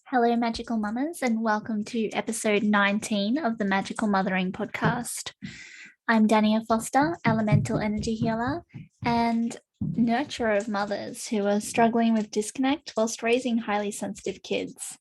Hello, Magical Mummas, and welcome to episode 19 of the Magical Mothering podcast. I'm Dania Foster, elemental energy healer and nurturer of mothers who are struggling with disconnect whilst raising highly sensitive kids.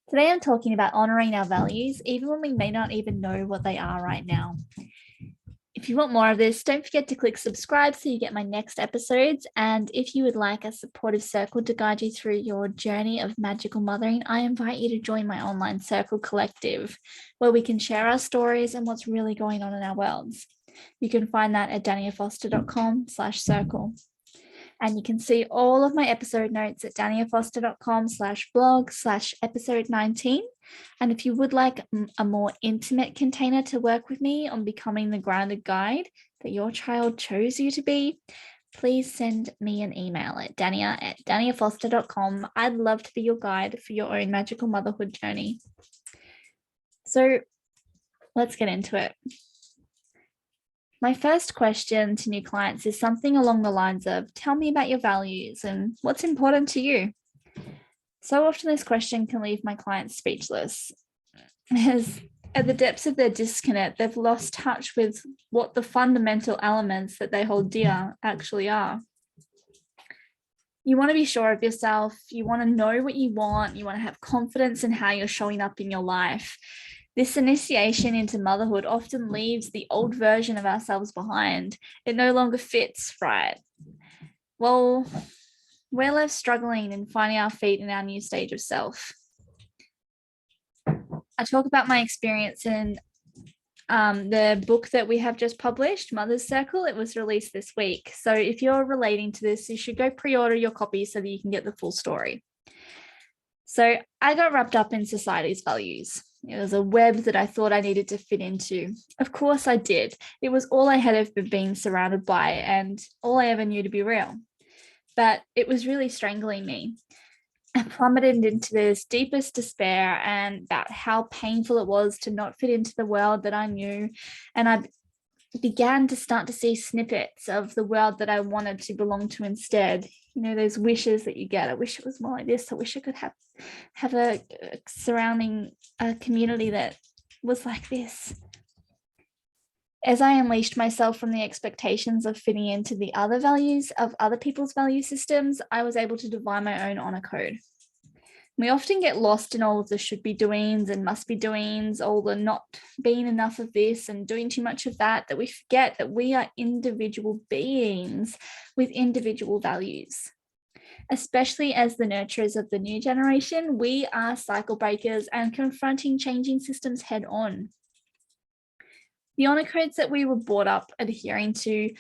Today, I'm talking about honoring our values, even when we may not even know what they are right now. If you want more of this, don't forget to click subscribe so you get my next episodes. And if you would like a supportive circle to guide you through your journey of magical mothering, I invite you to join my online circle collective, where we can share our stories and what's really going on in our worlds. You can find that at daniafoster.com/circle. And you can see all of my episode notes at daniafoster.com/blog/episode 19. And if you would like a more intimate container to work with me on becoming the grounded guide that your child chose you to be, please send me an email at dania@daniafoster.com. I'd love to be your guide for your own magical motherhood journey. So let's get into it. My first question to new clients is something along the lines of, tell me about your values and what's important to you. So often this question can leave my clients speechless, as at the depths of their disconnect, they've lost touch with what the fundamental elements that they hold dear actually are. You want to be sure of yourself, you want to know what you want to have confidence in how you're showing up in your life. This initiation into motherhood often leaves the old version of ourselves behind. It no longer fits, right? Well, we're left struggling and finding our feet in our new stage of self. I talk about my experience in the book that we have just published, Mother's Circle. It was released this week. So if you're relating to this, you should go pre-order your copy so that you can get the full story. So I got wrapped up in society's values. It was a web that I thought I needed to fit into. Of course I did. It was all I had ever been surrounded by and all I ever knew to be real. But it was really strangling me. I plummeted into this deepest despair and about how painful it was to not fit into the world that I knew. And I began to start to see snippets of the world that I wanted to belong to instead. You know, those wishes that you get. I wish it was more like this. I wish I could have a surrounding community that was like this. As I unleashed myself from the expectations of fitting into the other values of other people's value systems, I was able to divine my own honor code. We often get lost in all of the should be doings and must be doings, all the not being enough of this and doing too much of that we forget that we are individual beings with individual values. Especially as the nurturers of the new generation, we are cycle breakers and confronting changing systems head on. The honor codes that we were brought up adhering to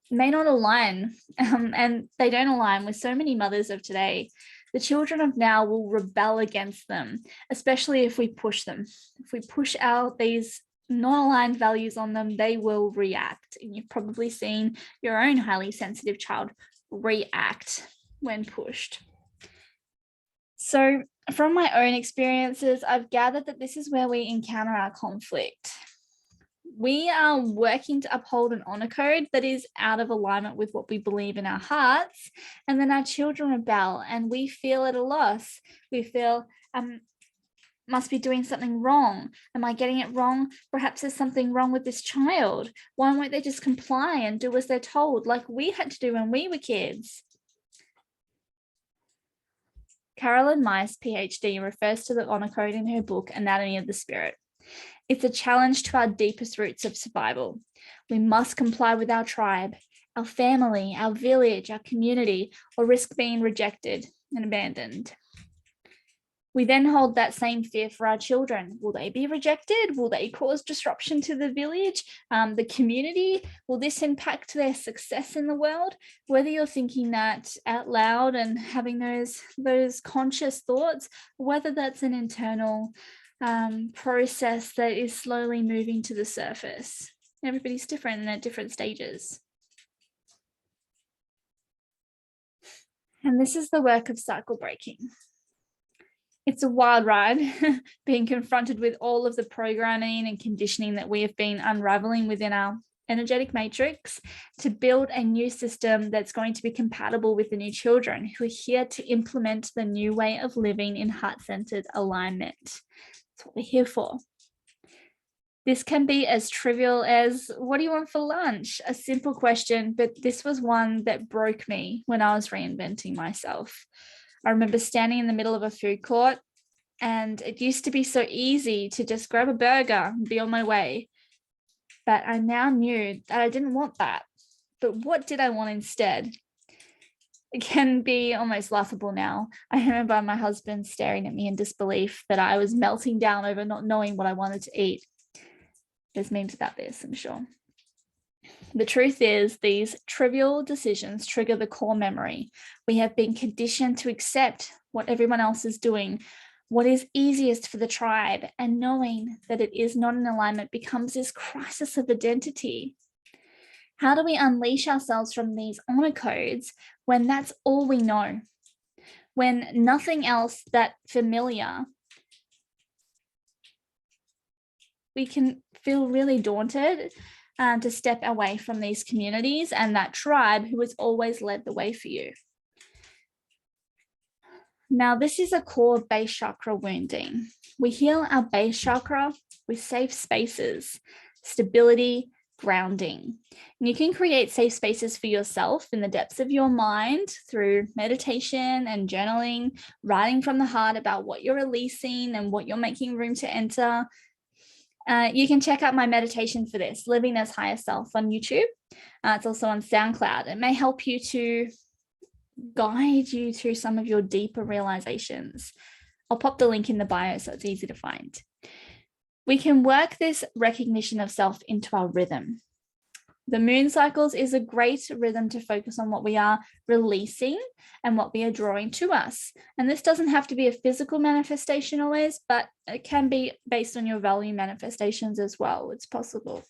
may not align, and they don't align with so many mothers of today. The children of now will rebel against them, especially if we push them. If we push out these non-aligned values on them, they will react. And you've probably seen your own highly sensitive child react when pushed. So from my own experiences, I've gathered that this is where we encounter our conflict. We are working to uphold an honor code that is out of alignment with what we believe in our hearts, and then our children rebel and we feel at a loss. We feel, must be doing something wrong. Am I getting it wrong? Perhaps there's something wrong with this child. Why won't they just comply and do as they're told, like we had to do when we were kids? Carolyn Myers, PhD, refers to the honor code in her book, Anatomy of the Spirit. It's a challenge to our deepest roots of survival. We must comply with our tribe, our family, our village, our community, or risk being rejected and abandoned. We then hold that same fear for our children. Will they be rejected? Will they cause disruption to the village, the community? Will this impact their success in the world? Whether you're thinking that out loud and having those conscious thoughts, whether that's an internal process that is slowly moving to the surface. Everybody's different and at different stages. And this is the work of cycle breaking. It's a wild ride, being confronted with all of the programming and conditioning that we have been unraveling within our energetic matrix to build a new system that's going to be compatible with the new children who are here to implement the new way of living in heart-centered alignment. That's what we're here for. This can be as trivial as, what do you want for lunch? A simple question, but this was one that broke me when I was reinventing myself. I remember standing in the middle of a food court, and it used to be so easy to just grab a burger and be on my way. But I now knew that I didn't want that. But what did I want instead? It can be almost laughable now. I remember my husband staring at me in disbelief that I was melting down over not knowing what I wanted to eat. There's memes about this, I'm sure. The truth is, these trivial decisions trigger the core memory. We have been conditioned to accept what everyone else is doing, what is easiest for the tribe, and knowing that it is not in alignment becomes this crisis of identity. How do we unleash ourselves from these honor codes when that's all we know? When nothing else that familiar, we can feel really daunted to step away from these communities and that tribe who has always led the way for you. Now, this is a core base chakra wounding. We heal our base chakra with safe spaces, stability, grounding. And you can create safe spaces for yourself in the depths of your mind through meditation and journaling, writing from the heart about what you're releasing and what you're making room to enter. You can check out my meditation for this, Living as Higher Self, on YouTube. It's also on SoundCloud. It may help you to guide you through some of your deeper realizations. I'll pop the link in the bio so it's easy to find. We can work this recognition of self into our rhythm. The moon cycles is a great rhythm to focus on what we are releasing and what we are drawing to us. And this doesn't have to be a physical manifestation always, but it can be based on your value manifestations as well. It's possible.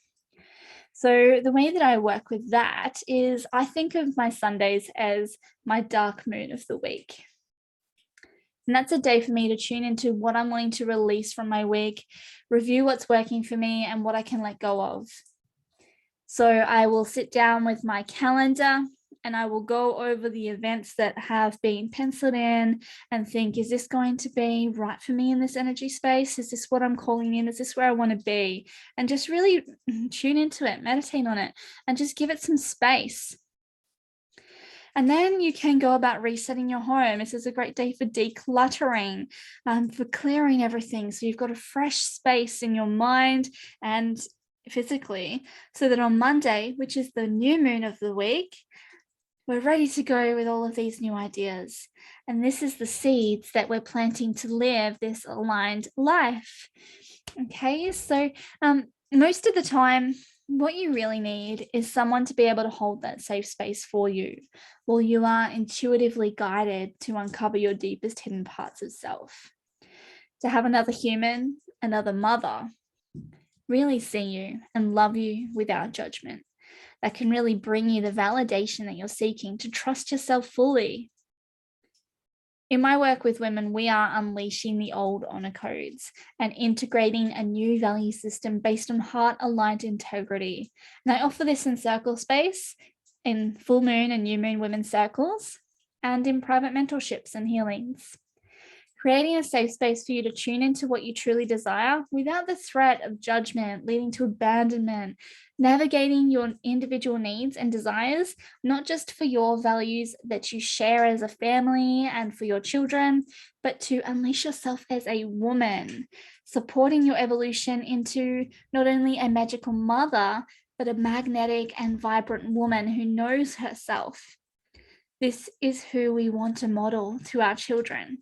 So the way that I work with that is I think of my Sundays as my dark moon of the week. And that's a day for me to tune into what I'm wanting to release from my week, review what's working for me and what I can let go of. So I will sit down with my calendar and I will go over the events that have been penciled in and think, is this going to be right for me in this energy space? Is this what I'm calling in? Is this where I want to be? And just really tune into it, meditate on it, and just give it some space. And then you can go about resetting your home. This is a great day for decluttering, for clearing everything. So you've got a fresh space in your mind and physically, so that on Monday, which is the new moon of the week, we're ready to go with all of these new ideas. And this is the seeds that we're planting to live this aligned life. Okay, so most of the time, what you really need is someone to be able to hold that safe space for you while you are intuitively guided to uncover your deepest hidden parts of self. To have another human, another mother, really see you and love you without judgment. That can really bring you the validation that you're seeking to trust yourself fully. In my work with women, we are unleashing the old honor codes and integrating a new value system based on heart-aligned integrity. And I offer this in circle space, in full moon and new moon women's circles, and in private mentorships and healings. Creating a safe space for you to tune into what you truly desire without the threat of judgment leading to abandonment, navigating your individual needs and desires, not just for your values that you share as a family and for your children, but to unleash yourself as a woman, supporting your evolution into not only a magical mother, but a magnetic and vibrant woman who knows herself. This is who we want to model to our children.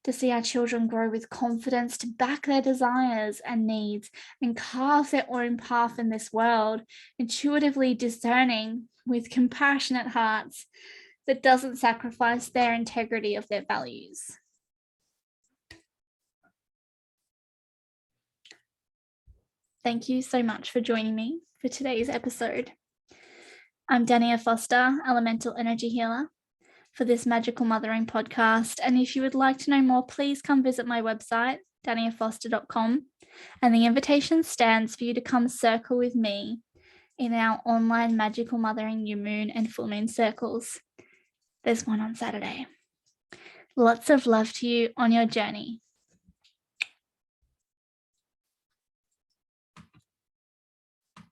To see our children grow with confidence to back their desires and needs and carve their own path in this world, intuitively discerning with compassionate hearts that doesn't sacrifice their integrity of their values. Thank you so much for joining me for today's episode. I'm Dania Foster, Elemental Energy Healer, for this Magical Mothering podcast. And if you would like to know more, please come visit my website, daniafoster.com. And the invitation stands for you to come circle with me in our online magical mothering new moon and full moon circles. There's one on Saturday. Lots of love to you on your journey.